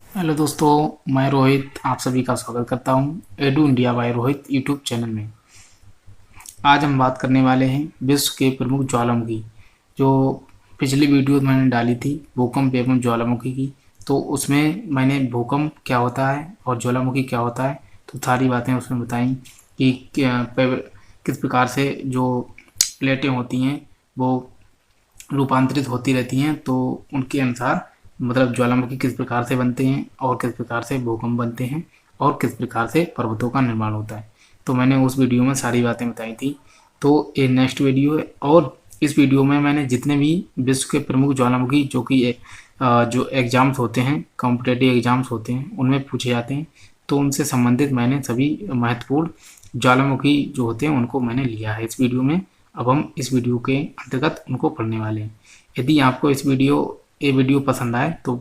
Hello दोस्तों, मैं रोहित आप सभी का स्वागत करता हूं edu India by Rohit YouTube channel में। आज हम बात करने वाले हैं विश्व के प्रमुख ज्वालामुखी। जो पिछली वीडियो मैंने डाली थी भूकंप एवं ज्वालामुखी की, तो उसमें मैंने भूकंप क्या होता है और ज्वालामुखी क्या होता है तो सारी बातें उसमें बताई कि किस प्रकार से जो प्लेटें होती हैं वो रूपांतरित होती रहती हैं, तो उनके अनुसार मतलब ज्वालामुखी किस प्रकार से बनते हैं और किस प्रकार से भूकंप बनते हैं और किस प्रकार से पर्वतों का निर्माण होता है। तो मैंने उस वीडियो में सारी बातें बताई थी। तो ये नेक्स्ट वीडियो है और इस वीडियो में मैंने जितने भी विश्व के प्रमुख ज्वालामुखी जो कि जो एग्ज़ाम्स होते हैं, कॉम्पिटेटिव एग्ज़ाम्स होते हैं, उनमें पूछे जाते हैं, तो उनसे संबंधित मैंने सभी महत्वपूर्ण ज्वालामुखी जो होते हैं उनको मैंने लिया है इस वीडियो में। अब हम इस वीडियो के अंतर्गत उनको पढ़ने वाले हैं। यदि आपको ये वीडियो पसंद आए तो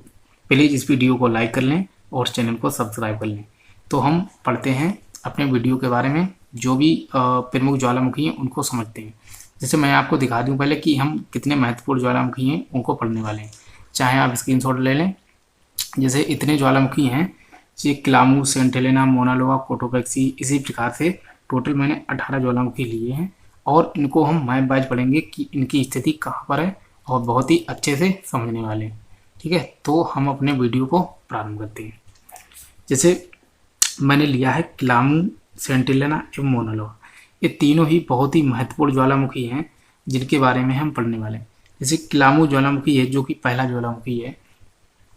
प्लीज़ इस वीडियो को लाइक कर लें और चैनल को सब्सक्राइब कर लें। तो हम पढ़ते हैं अपने वीडियो के बारे में, जो भी प्रमुख ज्वालामुखी हैं उनको समझते हैं। जैसे मैं आपको दिखा दूं पहले कि हम कितने महत्वपूर्ण ज्वालामुखी हैं उनको पढ़ने वाले हैं। चाहे आप स्क्रीनशॉट ले लें। जैसे इतने ज्वालामुखी हैं, ये क्लामू, सेंट हेलेना, मोना लोआ, कोटोपैक्सी, इसी प्रकार से टोटल मैंने 18 ज्वालामुखी लिए हैं और इनको हम मैप वाइज पढ़ेंगे कि इनकी स्थिति कहाँ पर है और बहुत ही अच्छे से समझने वाले हैं। ठीक है, तो हम अपने वीडियो को प्रारंभ करते हैं। जैसे मैंने लिया है क्लामू, सेंट हेलेना एवं मोना लोआ। ये तीनों ही बहुत ही महत्वपूर्ण ज्वालामुखी हैं जिनके बारे में हम पढ़ने वाले हैं। जैसे क्लामू ज्वालामुखी है जो कि पहला ज्वालामुखी है,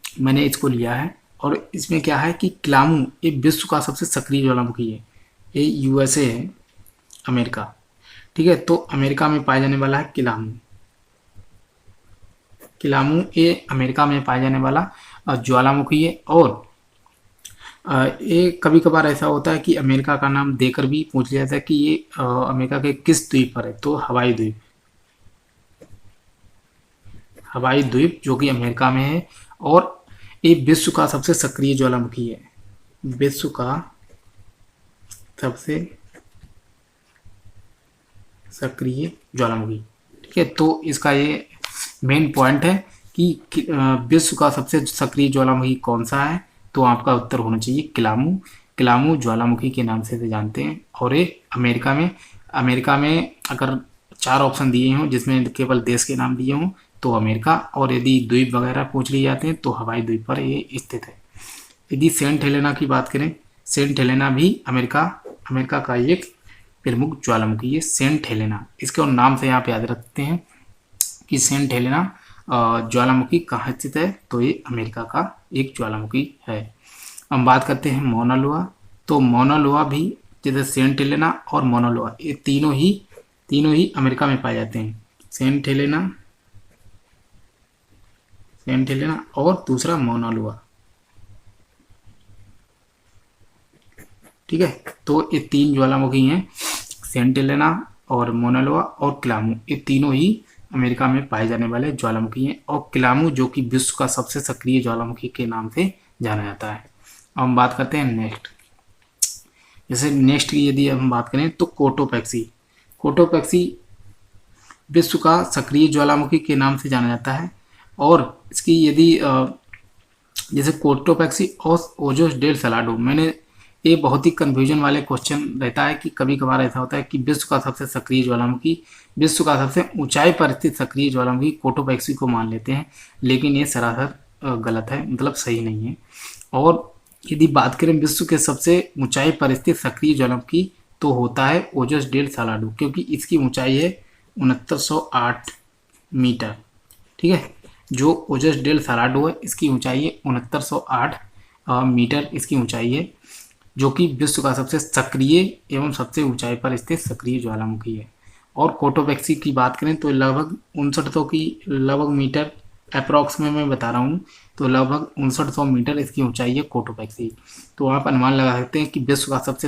मैंने इसको लिया है। और इसमें क्या है कि क्लामू ये विश्व का सबसे सक्रिय ज्वालामुखी है। ये यूएसए है, अमेरिका। ठीक है, तो अमेरिका में पाया जाने वाला है क्लामू। क्लामू ये अमेरिका में पाया जाने वाला ज्वालामुखी है। और ये कभी कभार ऐसा होता है कि अमेरिका का नाम देकर भी पूछ लिया जाता है कि ये अमेरिका के किस द्वीप पर है, तो हवाई द्वीप। हवाई द्वीप जो कि अमेरिका में है। और ये विश्व का सबसे सक्रिय ज्वालामुखी है, विश्व का सबसे सक्रिय ज्वालामुखी। ठीक है, तो इसका ये मेन पॉइंट है कि विश्व का सबसे सक्रिय ज्वालामुखी कौन सा है, तो आपका उत्तर होना चाहिए क्लामू। क्लामू ज्वालामुखी के नाम से जानते हैं। और ये अमेरिका में अगर 4 ऑप्शन दिए हों जिसमें केवल देश के नाम दिए हों तो अमेरिका, और यदि द्वीप वगैरह पूछ लिए जाते हैं तो हवाई द्वीप पर ये स्थित है। यदि सेंट हेलेना की बात करें, सेंट हेलेना भी अमेरिका अमेरिका का एक प्रमुख ज्वालामुखी है, सेंट हेलेना। इसके और नाम से आप याद रखते हैं कि सेंट हेलेना ज्वालामुखी कहाँ स्थित है, तो ये अमेरिका का एक ज्वालामुखी है। हम बात करते हैं मोना लोआ। तो मोना लोआ भी, जैसे सेंट हेलेना और मोना लोआ, ये तीनों ही अमेरिका में पाए जाते हैं। सेंट हेलेना और दूसरा मोना लोआ। ठीक है, तो ये 3 ज्वालामुखी हैं, सेंट हेलेना और मोना लोआ और क्लामू। ये तीनों ही अमेरिका में पाए जाने वाले ज्वालामुखी हैं। और क्लामू जो कि विश्व का सबसे सक्रिय ज्वालामुखी के नाम से जाना जाता है। अब हम बात करते हैं नेक्स्ट। जैसे नेक्स्ट की यदि हम बात करें तो कोटोपैक्सी। कोटोपैक्सी विश्व का सक्रिय ज्वालामुखी के नाम से जाना जाता है। और इसकी यदि जैसे कोटोपैक्सी और ओजोस डेल सलाडो, मैंने ये बहुत ही कन्फ्यूजन वाले क्वेश्चन रहता है कि कभी कभार ऐसा होता है कि विश्व का सबसे सक्रिय ज्वालामुखी, विश्व का सबसे ऊंचाई पर स्थित सक्रिय ज्वालामुखी कोटोपैक्सी को मान लेते हैं, लेकिन ये सरासर गलत है, मतलब सही नहीं है। और यदि बात करें विश्व के सबसे ऊंचाई पर स्थित सक्रिय ज्वालामुखी तो होता है ओजस डेल सालाडो, क्योंकि इसकी ऊंचाई है 6908 मीटर। ठीक है, जो ओजस डेल सालाडो है इसकी ऊंचाई है 6908 मीटर इसकी ऊंचाई है, जो कि विश्व का सबसे सक्रिय एवं सबसे ऊंचाई पर स्थित सक्रिय ज्वालामुखी है। और कोटोपैक्सी की बात करें तो लगभग 6900 की लगभग मीटर अप्रॉक्स में मैं बता रहा हूँ, तो लगभग 6900 मीटर इसकी ऊंचाई है कोटोपैक्सी। तो आप अनुमान लगा सकते हैं कि विश्व का सबसे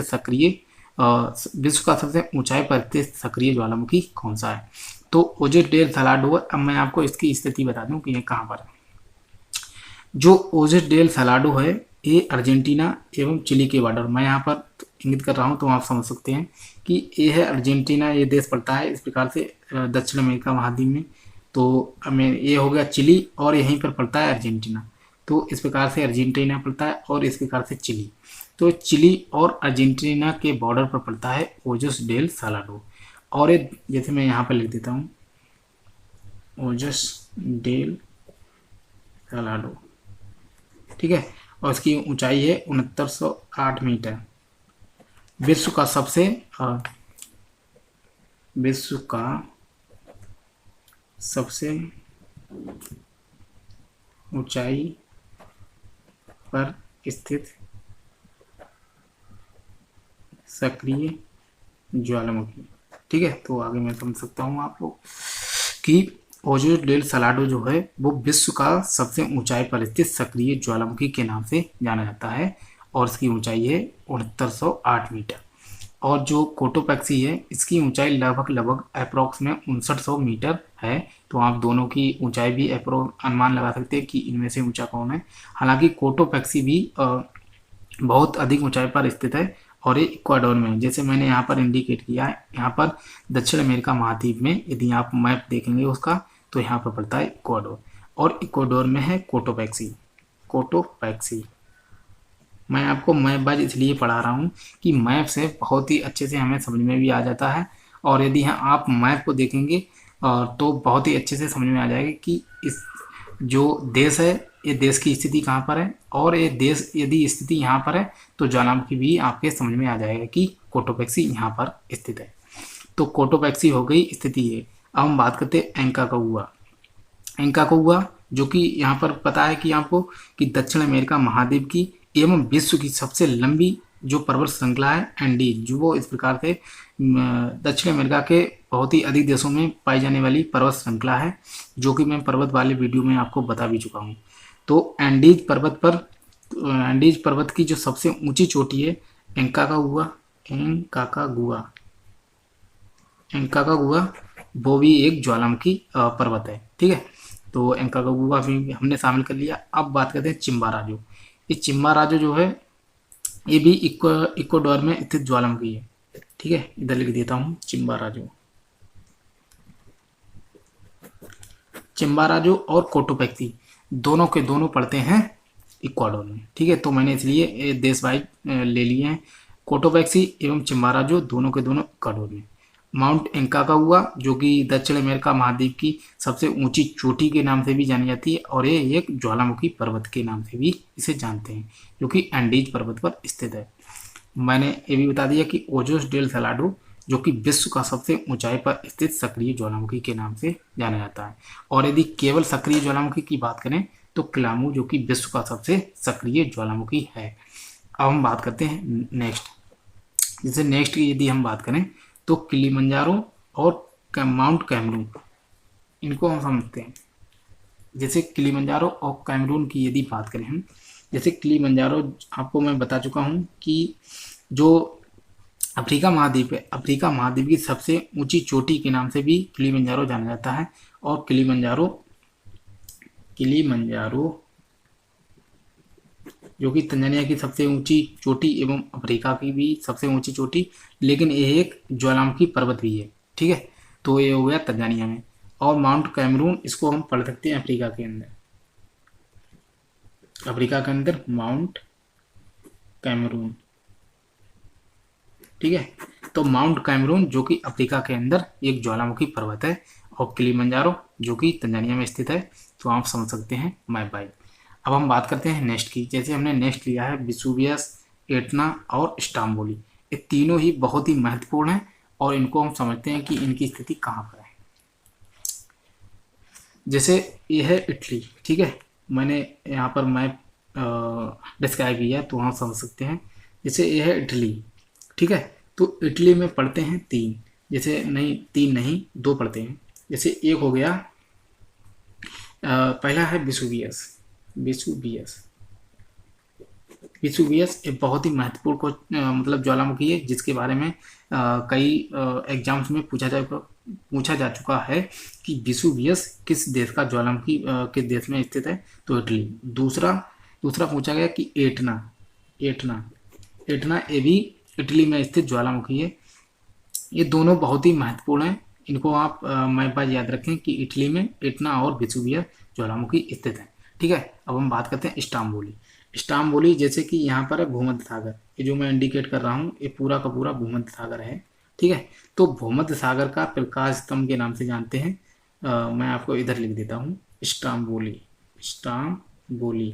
ऊंचाई पर स्थित सक्रिय ज्वालामुखी कौन सा है। तो ओजस डेल सालाडो, अब मैं आपको इसकी स्थिति बता दूं कि ये कहाँ पर है। जो ओजस डेल सालाडो है ये अर्जेंटीना एवं चिली के बॉर्डर, मैं यहाँ पर इंगित कर रहा हूँ तो आप समझ सकते हैं कि ये है अर्जेंटीना, ये देश पड़ता है इस प्रकार से दक्षिण अमेरिका महाद्वीप में। तो हमें ये हो गया चिली और यहीं पर पड़ता है अर्जेंटीना। तो इस प्रकार से अर्जेंटीना पड़ता है और इस प्रकार से चिली। तो चिली और अर्जेंटीना के बॉर्डर पर पड़ता है ओजस डेल सालाडो। और ये जैसे मैं यहाँ पर लिख देता हूँ ओजस डेल सालाडो, ठीक है। और इसकी ऊंचाई है 6908 मीटर। विश्व का सबसे विश्व का सबसे ऊंचाई पर स्थित सक्रिय ज्वालामुखी, ठीक है। तो आगे मैं समझ सकता हूँ आप लोग कि ओजस डेल सालाडो जो है वो विश्व का सबसे ऊंचाई पर स्थित सक्रिय ज्वालामुखी के नाम से जाना जाता है और इसकी ऊंचाई है 6908 मीटर। और जो कोटोपैक्सी है इसकी ऊंचाई लगभग अप्रॉक्स में 6900 मीटर है। तो आप दोनों की ऊंचाई भी अनुमान लगा सकते हैं कि इनमें से ऊंचा कौन है। हालांकि कोटोपैक्सी भी बहुत अधिक ऊंचाई पर स्थित है और ये इक्वाडोर में, जैसे मैंने यहाँ पर इंडिकेट किया है, यहाँ पर दक्षिण अमेरिका महाद्वीप में यदि आप मैप देखेंगे उसका तो यहाँ पर पड़ता है इक्वाडोर, और इक्वाडोर में है कोटोपैक्सी। कोटोपैक्सी मैं आपको मैप बाज इसलिए पढ़ा रहा हूँ कि मैप से बहुत ही अच्छे से हमें समझ में भी आ जाता है, और यदि आप मैप को देखेंगे तो बहुत ही अच्छे से समझ में आ जाएगा कि इस जो देश है ये देश की स्थिति कहाँ पर है, और ये देश यदि स्थिति यहाँ पर है तो ज्वालामुखी भी आपके समझ में आ जाएगा कि कोटोपैक्सी यहाँ पर स्थित है। तो कोटोपैक्सी हो गई स्थिति है। अब हम बात करते हैं एंकाकागुआ। एंकाकागुआ जो कि यहाँ पर पता है कि आपको कि दक्षिण अमेरिका महाद्वीप की एवं विश्व की सबसे लंबी जो पर्वत श्रृंखला है एंडीज, जो वो इस प्रकार से दक्षिण अमेरिका के बहुत ही अधिक देशों में पाई जाने वाली पर्वत श्रृंखला है, जो कि मैं पर्वत वाले वीडियो में आपको बता भी चुका हूँ। तो एंडीज पर्वत की जो सबसे ऊंची चोटी है एंकाकागुआ, एंकाकागुआ वो भी एक ज्वालामुखी पर्वत है, ठीक है। तो एंकाकागुआ भी हमने शामिल कर लिया। अब बात करते हैं चिम्बाराजो। ये चिम्बाराजो जो है ये भी इक्वाडोर में स्थित ज्वालामुखी है, ठीक है। इधर लिख देता हूँ चिम्बाराजो। चिम्बाराजो और कोटोपैक्सी दोनों के दोनों पड़ते हैं इक्वाडोर में, ठीक है। तो मैंने इसलिए देश वाइज ले लिए हैं। कोटोपैक्सी एवं चिम्बाराजो दोनों के दोनों इक्वाडोर में। माउंट एंकाकागुआ जो कि दक्षिण अमेरिका महाद्वीप की सबसे ऊंची चोटी के नाम से भी जानी जाती है, और ये एक ज्वालामुखी पर्वत के नाम से भी इसे जानते हैं, जो कि एंडीज पर्वत पर स्थित है। मैंने ये भी बता दिया कि ओजोस डेल सालाडो जो कि विश्व का सबसे ऊंचाई पर स्थित सक्रिय ज्वालामुखी के नाम से जाना जाता है। और यदि केवल सक्रिय ज्वालामुखी की बात करें तो किलामू जो कि विश्व का सबसे सक्रिय ज्वालामुखी है। अब हम बात करते हैं नेक्स्ट। जैसे नेक्स्ट की यदि हम बात करें तो किलिमंजारो और माउंट कैमरून, इनको हम समझते हैं। जैसे किलिमंजारो और कैमरून की यदि बात करें हम, जैसे किलिमंजारो आपको मैं बता चुका हूँ कि जो अफ्रीका महाद्वीप है, अफ्रीका महाद्वीप की सबसे ऊंची चोटी के नाम से भी किलिमंजारो जाना जाता है। और किलिमंजारो जो कि तंजानिया की सबसे ऊंची चोटी एवं अफ्रीका की भी सबसे ऊंची चोटी, लेकिन ये एक ज्वालामुखी पर्वत भी है, ठीक है। तो ये हो गया तंजानिया में। और माउंट कैमरून इसको हम पढ़ सकते हैं अफ्रीका के अंदर, माउंट कैमरून, ठीक है। तो माउंट कैमरून जो कि अफ्रीका के अंदर एक ज्वालामुखी पर्वत है, और किलिमंजारो जो कि तंजानिया में स्थित है। तो आप समझ सकते हैं मैप बाइज। अब हम बात करते हैं नेक्स्ट की। जैसे हमने नेक्स्ट लिया है विसुवियस, एटना और स्टाम्बोली। ये तीनों ही बहुत ही महत्वपूर्ण हैं और इनको हम समझते हैं कि इनकी स्थिति कहाँ पर है। जैसे ये है इटली, ठीक है। मैंने यहाँ पर मैप डिस्क्राइब किया है तो वहाँ समझ सकते हैं। जैसे ये है इटली, ठीक है। तो इटली में पढ़ते हैं तीन, जैसे नहीं तीन नहीं दो पढ़ते हैं। जैसे एक हो गया पहला है विसुवियस। विसुवियस एक बहुत ही महत्वपूर्ण मतलब ज्वालामुखी है, जिसके बारे में कई एग्जाम्स में पूछा जा चुका है कि विसुवियस किस देश का ज्वालामुखी किस देश में स्थित है, तो इटली। दूसरा पूछा गया कि एटना ये भी इटली में स्थित ज्वालामुखी है। ये दोनों बहुत ही महत्वपूर्ण हैं, इनको आप मैप बाय याद रखें कि इटली में एटना और विसुवियस ज्वालामुखी स्थित है, ठीक है। अब हम बात करते हैं स्टाम्बोली। स्टाम्बोली जैसे कि यहाँ पर है भूमध्य सागर, ये जो मैं इंडिकेट कर रहा हूँ ये पूरा का पूरा भूमध्य सागर है, ठीक है। तो भूमध्य सागर का प्रकाश स्तंभ के नाम से जानते हैं। मैं आपको इधर लिख देता हूँ, स्टाम्बोली। स्टाम्बोली,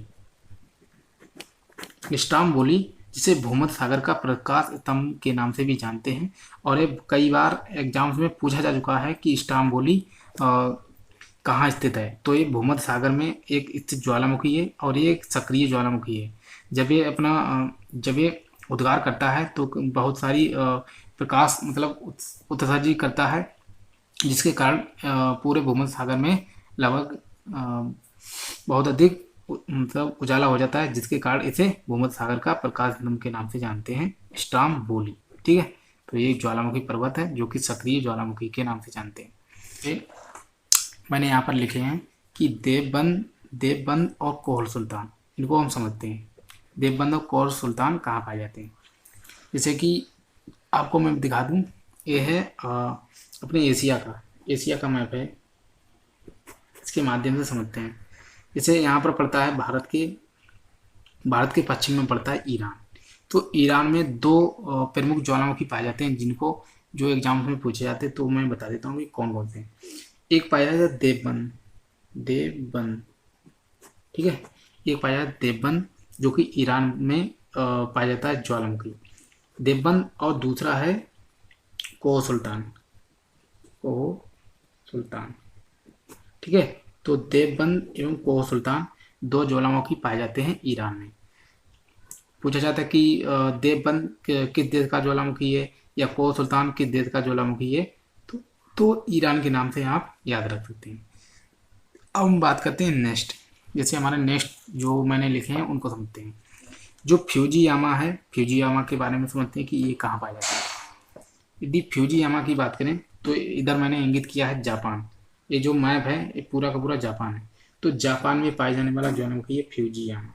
स्टाम्बोली जिसे भूमध्य सागर का प्रकाश स्तंभ के नाम से भी जानते हैं। और ये कई बार एग्जाम्स में पूछा जा चुका है कि स्टाम्बोली कहाँ स्थित है। तो ये भूमध्य सागर में एक स्थित ज्वालामुखी है और ये एक सक्रिय ज्वालामुखी है। जब ये उद्गार करता है तो बहुत सारी प्रकाश मतलब उत्सर्जित करता है, जिसके कारण पूरे भूमध्य सागर में लगभग बहुत अधिक मतलब उजाला हो जाता है, जिसके कारण इसे भूमध्य सागर का प्रकाश स्तंभ के नाम से जानते हैं, स्टाम्बोली, ठीक है। तो ये एक ज्वालामुखी पर्वत है जो कि सक्रिय ज्वालामुखी के नाम से जानते हैं। मैंने यहाँ पर लिखे हैं कि देवबंद और कोहल सुल्तान, इनको हम समझते हैं। देवबंद और कोहल सुल्तान कहाँ पाए जाते हैं, जैसे कि आपको मैं दिखा दूँ, ये है अपने एशिया का मैप है, इसके माध्यम से समझते हैं। जैसे यहाँ पर पड़ता है भारत के पश्चिम में पड़ता है ईरान। तो ईरान में दो प्रमुख ज्वालामुखी पाए जाते हैं, जिनको जो एग्जाम्स में पूछे जाते हैं, तो मैं बता देता हूँ कि कौन कौन से हैं। एक पाया जाता है देवबंद, ठीक है। एक पाया जाता है देवबंद जो कि ईरान में पाया जाता है ज्वालामुखी, देवबंद। और दूसरा है कोह सुल्तान, ठीक है। तो देवबंद एवं कोह सुल्तान दो ज्वालामुखी पाए जाते हैं ईरान में। पूछा जाता है कि देवबंद किस देश का ज्वालामुखी है या कोह सुल्तान किस देश का ज्वालामुखी है, तो ईरान के नाम से आप याद रख सकते हैं। अब हम बात करते हैं नेक्स्ट, जैसे हमारे नेक्स्ट जो मैंने लिखे हैं उनको समझते हैं। जो फ्यूजियामा है, फ्यूजियामा के बारे में समझते हैं कि ये कहाँ पाया जाता है। यदि फ्यूजियामा की बात करें तो इधर मैंने इंगित किया है जापान। ये जो मैप है ये पूरा का पूरा जापान है। तो जापान में पाए जाने वाला ज्वालामुखी है फ्यूजियामा।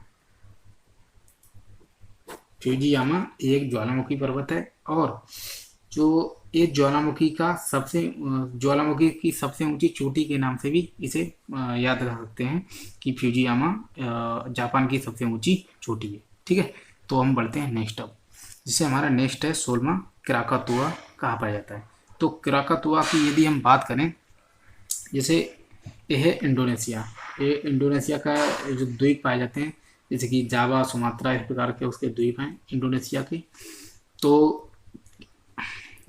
फ्यूजियामा एक ज्वालामुखी पर्वत है, और जो ये ज्वालामुखी की सबसे ऊंची चोटी के नाम से भी इसे याद रख सकते हैं कि फ्यूजियामा जापान की सबसे ऊंची चोटी है, ठीक है। तो हम बढ़ते हैं नेक्स्ट। अब जिससे हमारा नेक्स्ट है 16वां, क्राकातुआ कहाँ पाया जाता है। तो क्राकातुआ की यदि हम बात करें, जैसे ये है इंडोनेशिया, ये इंडोनेशिया का जो द्वीप पाए जाते हैं, जैसे कि जावा, सुमात्रा, इस प्रकार के उसके द्वीप हैं इंडोनेशिया के। तो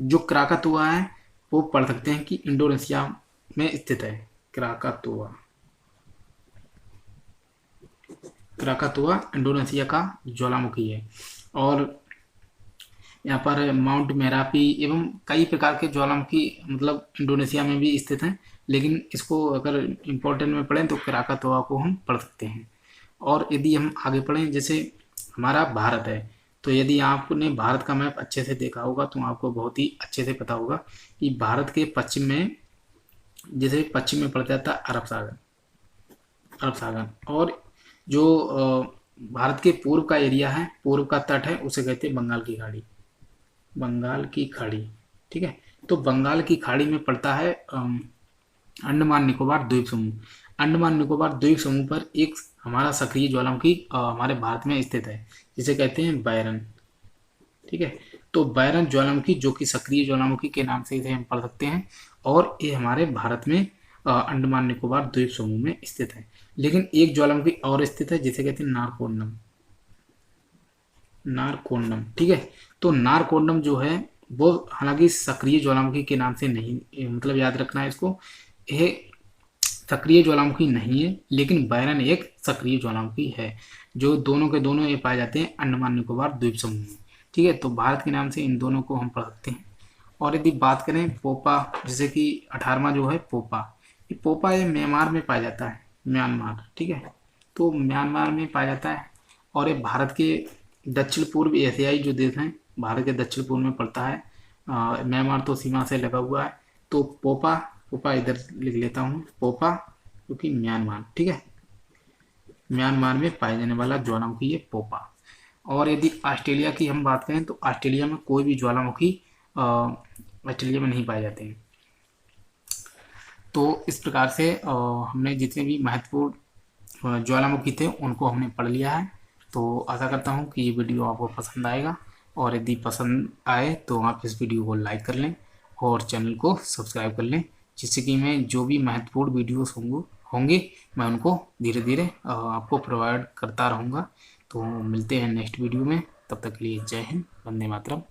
जो क्राकातुआ है वो पढ़ सकते हैं कि इंडोनेशिया में स्थित है। क्राकातुआ इंडोनेशिया का ज्वालामुखी है, और यहाँ पर माउंट मेरापी एवं कई प्रकार के ज्वालामुखी मतलब इंडोनेशिया में भी स्थित हैं, लेकिन इसको अगर इम्पोर्टेंट में पढ़ें तो क्राकातुआ को हम पढ़ सकते हैं। और यदि हम आगे पढ़ें, जैसे हमारा भारत है, तो यदि आपने भारत का मैप अच्छे से देखा होगा तो आपको बहुत ही अच्छे से पता होगा कि भारत के पश्चिम में, जैसे पश्चिम में पड़ जाता है अरब सागर, और जो भारत के पूर्व का एरिया है, पूर्व का तट है, उसे कहते हैं बंगाल की खाड़ी, ठीक है। तो बंगाल की खाड़ी में पड़ता है अंडमान निकोबार द्वीप समूह। अंडमान निकोबार द्वीप समूह पर एक हमारा सक्रिय ज्वालामुखी हमारे भारत में स्थित है, जिसे कहते हैं बैरन, ठीक है। तो बैरन ज्वालामुखी जो कि सक्रिय ज्वालामुखी के नाम से इसे हम पढ़ सकते हैं, और ये हमारे भारत में अंडमान निकोबार द्वीप समूह में स्थित है। लेकिन एक ज्वालामुखी और स्थित है जिसे कहते हैं नारकोंडम, ठीक है। तो नारकोंडम जो है वो हालांकि सक्रिय ज्वालामुखी के नाम से नहीं, मतलब याद रखना है इसको, यह सक्रिय ज्वालामुखी नहीं है, लेकिन बैरन एक सक्रिय ज्वालामुखी है। जो दोनों के दोनों ये पाए जाते हैं अंडमान निकोबार द्वीप समूह में, ठीक है। तो भारत के नाम से इन दोनों को हम पढ़ सकते हैं। और यदि बात करें पोपा, जैसे कि 18वां जो है पोपा ये म्यांमार में पाया जाता है, ठीक है। तो म्यांमार में पाया जाता है, और ये भारत के दक्षिण पूर्व एशियाई जो देश हैं, भारत के दक्षिण पूर्व में पड़ता है। म्यांमार तो सीमा से लगा हुआ है। तो पोपा इधर लिख लेता हूँ, पोपा क्योंकि म्यांमार, ठीक है, म्यांमार में पाए जाने वाला ज्वालामुखी है पोपा। और यदि ऑस्ट्रेलिया की हम बात करें तो ऑस्ट्रेलिया में कोई भी ज्वालामुखी ऑस्ट्रेलिया में नहीं पाए जाते हैं। तो इस प्रकार से हमने जितने भी महत्वपूर्ण ज्वालामुखी थे उनको हमने पढ़ लिया है। तो आशा करता हूँ कि ये वीडियो आपको पसंद आएगा, और यदि पसंद आए तो आप इस वीडियो को लाइक कर लें और चैनल को सब्सक्राइब कर लें, जिससे कि मैं जो भी महत्वपूर्ण वीडियोस होंगे मैं उनको धीरे धीरे आपको प्रोवाइड करता रहूँगा। तो मिलते हैं नेक्स्ट वीडियो में, तब तक के लिए जय हिंद, वंदे मातरम।